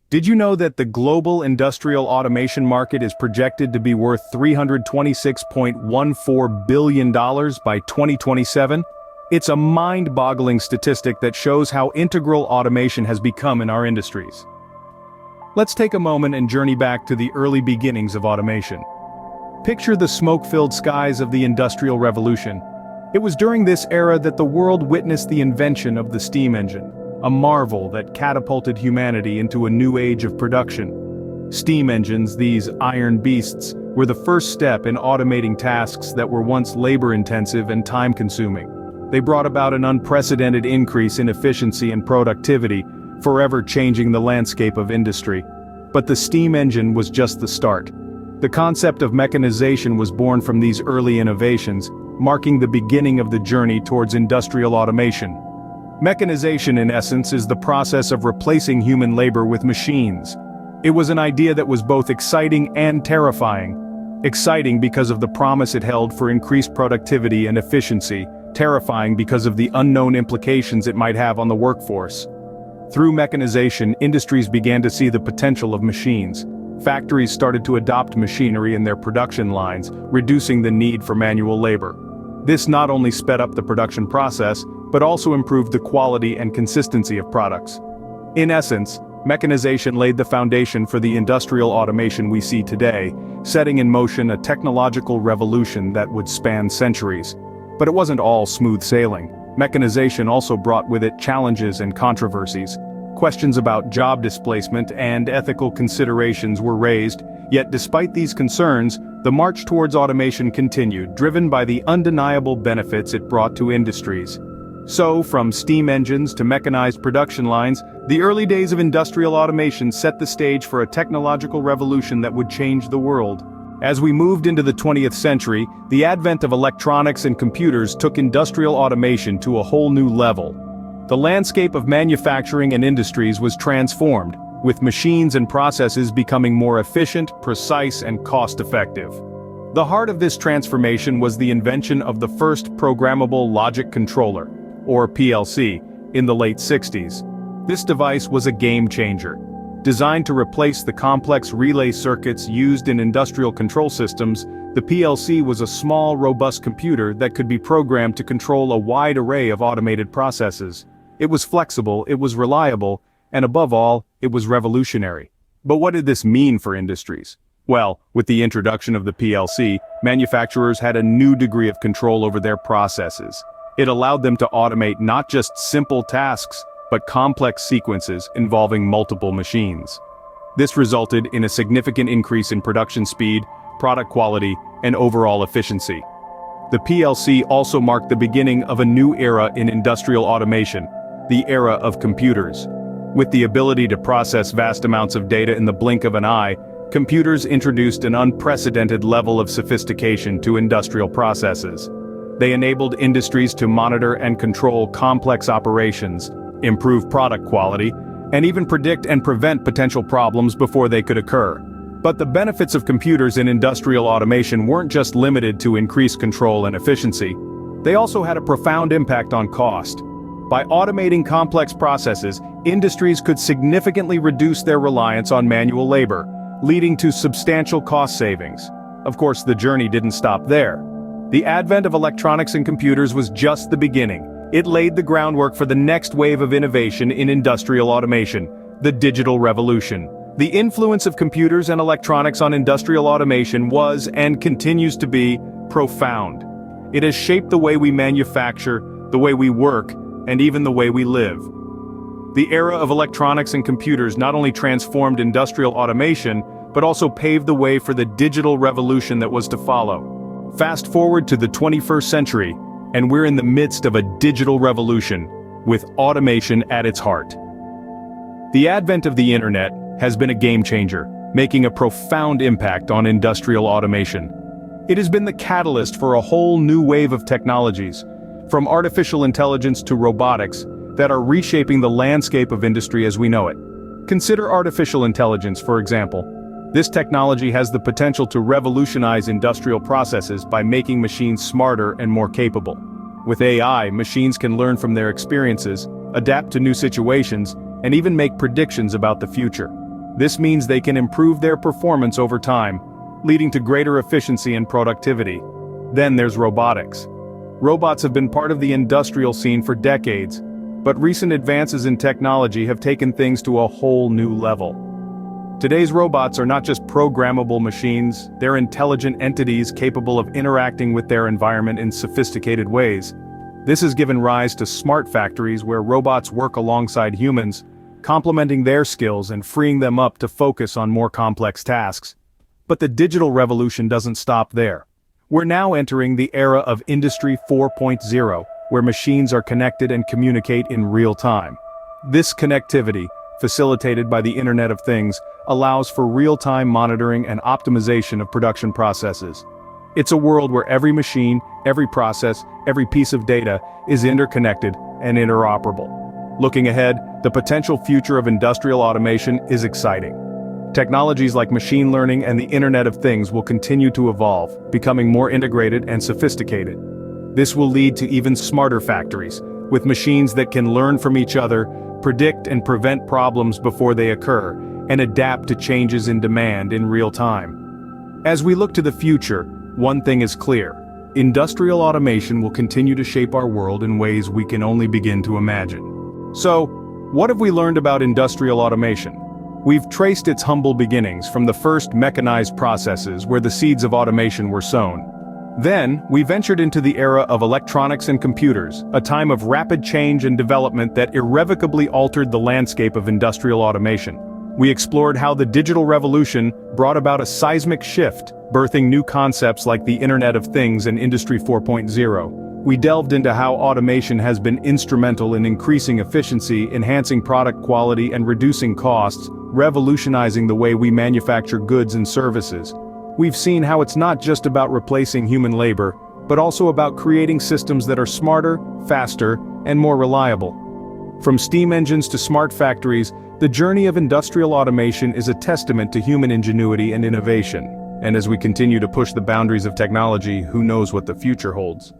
Did you know that the global industrial automation market is projected to be worth $326.14 billion by 2027? It's a mind-boggling statistic that shows how integral automation has become in our industries. Let's take a moment and journey back to the early beginnings of automation. Picture the smoke-filled skies of the Industrial Revolution. It was during this era that the world witnessed the invention of the steam engine, a marvel that catapulted humanity into a new age of production. Steam engines, these iron beasts, were the first step in automating tasks that were once labor-intensive and time-consuming. They brought about an unprecedented increase in efficiency and productivity, forever changing the landscape of industry. But the steam engine was just the start. The concept of mechanization was born from these early innovations, marking the beginning of the journey towards industrial automation. Mechanization, in essence, is the process of replacing human labor with machines. It was an idea that was both exciting and terrifying. Exciting because of the promise it held for increased productivity and efficiency, terrifying because of the unknown implications it might have on the workforce. Through mechanization, industries began to see the potential of machines. Factories started to adopt machinery in their production lines, reducing the need for manual labor. This not only sped up the production process, but also improved the quality and consistency of products. In essence, mechanization laid the foundation for the industrial automation we see today, setting in motion a technological revolution that would span centuries. But it wasn't all smooth sailing. Mechanization also brought with it challenges and controversies. Questions about job displacement and ethical considerations were raised, yet despite these concerns, the march towards automation continued, driven by the undeniable benefits it brought to industries. So, from steam engines to mechanized production lines, the early days of industrial automation set the stage for a technological revolution that would change the world. As we moved into the 20th century, the advent of electronics and computers took industrial automation to a whole new level. The landscape of manufacturing and industries was transformed, with machines and processes becoming more efficient, precise, and cost-effective. The heart of this transformation was the invention of the first programmable logic controller, or PLC, in the late 60s. This device was a game-changer. Designed to replace the complex relay circuits used in industrial control systems, the PLC was a small, robust computer that could be programmed to control a wide array of automated processes. It was flexible, it was reliable, and above all, it was revolutionary. But what did this mean for industries? Well, with the introduction of the PLC, manufacturers had a new degree of control over their processes. It allowed them to automate not just simple tasks, but complex sequences involving multiple machines. This resulted in a significant increase in production speed, product quality, and overall efficiency. The PLC also marked the beginning of a new era in industrial automation, the era of computers. With the ability to process vast amounts of data in the blink of an eye, computers introduced an unprecedented level of sophistication to industrial processes. They enabled industries to monitor and control complex operations, improve product quality, and even predict and prevent potential problems before they could occur. But the benefits of computers in industrial automation weren't just limited to increased control and efficiency. They also had a profound impact on cost. By automating complex processes, industries could significantly reduce their reliance on manual labor, leading to substantial cost savings. Of course, the journey didn't stop there. The advent of electronics and computers was just the beginning. It laid the groundwork for the next wave of innovation in industrial automation, the digital revolution. The influence of computers and electronics on industrial automation was and continues to be profound. It has shaped the way we manufacture, the way we work, and even the way we live. The era of electronics and computers not only transformed industrial automation, but also paved the way for the digital revolution that was to follow. Fast forward to the 21st century, and we're in the midst of a digital revolution, with automation at its heart. The advent of the internet has been a game-changer, making a profound impact on industrial automation. It has been the catalyst for a whole new wave of technologies, from artificial intelligence to robotics, that are reshaping the landscape of industry as we know it. Consider artificial intelligence, for example. This technology has the potential to revolutionize industrial processes by making machines smarter and more capable. With AI, machines can learn from their experiences, adapt to new situations, and even make predictions about the future. This means they can improve their performance over time, leading to greater efficiency and productivity. Then there's robotics. Robots have been part of the industrial scene for decades, but recent advances in technology have taken things to a whole new level. Today's robots are not just programmable machines, they're intelligent entities capable of interacting with their environment in sophisticated ways. This has given rise to smart factories where robots work alongside humans, complementing their skills and freeing them up to focus on more complex tasks. But the digital revolution doesn't stop there. We're now entering the era of Industry 4.0, where machines are connected and communicate in real time. This connectivity, facilitated by the Internet of Things, allows for real-time monitoring and optimization of production processes. It's a world where every machine, every process, every piece of data is interconnected and interoperable. Looking ahead, the potential future of industrial automation is exciting. Technologies like machine learning and the Internet of Things will continue to evolve, becoming more integrated and sophisticated. This will lead to even smarter factories, with machines that can learn from each other, predict and prevent problems before they occur, and adapt to changes in demand in real time. As we look to the future, one thing is clear: industrial automation will continue to shape our world in ways we can only begin to imagine. So, what have we learned about industrial automation? We've traced its humble beginnings from the first mechanized processes where the seeds of automation were sown. Then, we ventured into the era of electronics and computers, a time of rapid change and development that irrevocably altered the landscape of industrial automation. We explored how the digital revolution brought about a seismic shift, birthing new concepts like the Internet of Things and Industry 4.0. We delved into how automation has been instrumental in increasing efficiency, enhancing product quality, and reducing costs, revolutionizing the way we manufacture goods and services. We've seen how it's not just about replacing human labor, but also about creating systems that are smarter, faster, and more reliable. From steam engines to smart factories, the journey of industrial automation is a testament to human ingenuity and innovation. And as we continue to push the boundaries of technology, who knows what the future holds?